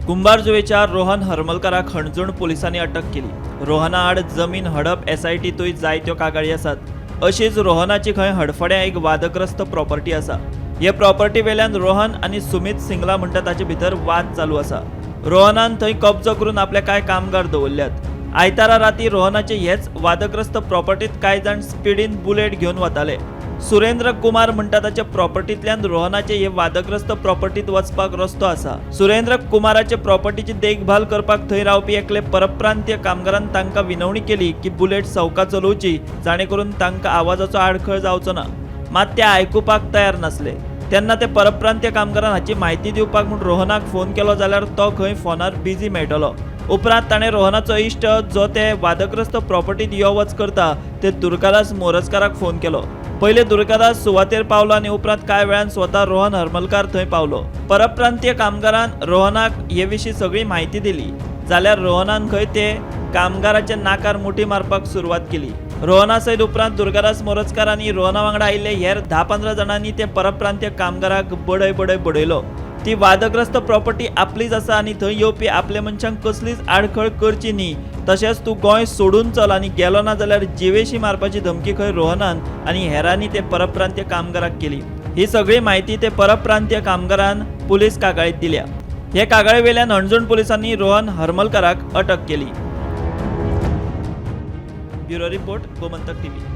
कुंभारजुवेच्या रोहन हरमलकाराक हणजूण पोलिसांनी अटक केली। रोहना आड जमीन हडप एसआयटीतूय जायत्यो कागाळी आसात। अशीच रोहनाची खंय हडफड्या एक वादग्रस्त प्रॉपर्टी आसा। हे प्रॉपर्टी वेल्यान रोहन आनी सुमित सिंगला म्हणटा ताचे भितर वाद चालू आसा। रोहनान थंय कब्जो करून आपले कांय कामगार दवरल्यात। आयतारा राती रोहनाचे हेच वादग्रस्त प्रॉपर्टीत कांय जाण स्पीडीन बुलेट घेवन वताले। सुरेंद्र कुमार म्हणटा ताच्या प्रॉपर्टींतल्यान रोहनाचे हे वादग्रस्त प्रॉपर्टीत वचपाक रस्तो आसा। सुरेंद्र कुमाराचे प्रॉपर्टीची देखभाल करपाक थंय रावपी एकले परप्रांतीय कामगारान तांकां विनवणी केली की बुलेट सवका चलोवची जाणे करून तांकां आवाजाचो आडखळ जावचो ना, मात ते आयकुपाक तयार नासले। तेन्ना ते परप्रांतीय कामगारान हाची म्हायती दिवपाक म्हूण रोहनाक फोन केलो जाल्यार तो खंय फोनार बिजी मेळटलो। उपरांत ताणें रोहनाचो इश्ट जो ते वादग्रस्त प्रॉपर्टीत यो वच करता ते दुर्गादास मोरजकाराक फोन केलो। पयले दुर्गादास सुवातेर पावलो आनी उपरांत कांय वेळान स्वता रोहन हरमलकार थंय पावलो। परप्रांतीय कामगारान रोहनाक हे विशीं सगळी म्हायती दिली जाल्यार रोहनान खंय ते कामगाराच्या नाकार मुठी मारपाक सुरवात केली। रोहना सयत उपरांत दुर्गादास मोरजकार आनी रोहना वांगडा आयिल्ले हेर 10-15 जाणांनी ते परप्रांतीय कामगाराक बडयलो। ती वादग्रस्त प्रॉपर्टी आपलीच आसा आनी थंय येवपी आपल्या मनशांक कसलीच आडखळ करची न्ही, तशेंच तूं गोंय सोडून चल आनी गेलो ना जाल्यार जिवेशी मारपाची धमकी खंय रोहनान आनी हेरांनी ते परप्रांतीय कामगाराक केली। ही सगळी म्हायती ते परप्रांतीय कामगारान पुलीस कागाळीत दिल्या। हे कागाळी वेल्यान हणजूण पुलिसांनी रोहन हरमलकाराक अटक केली। Bureau report Gomantak TV.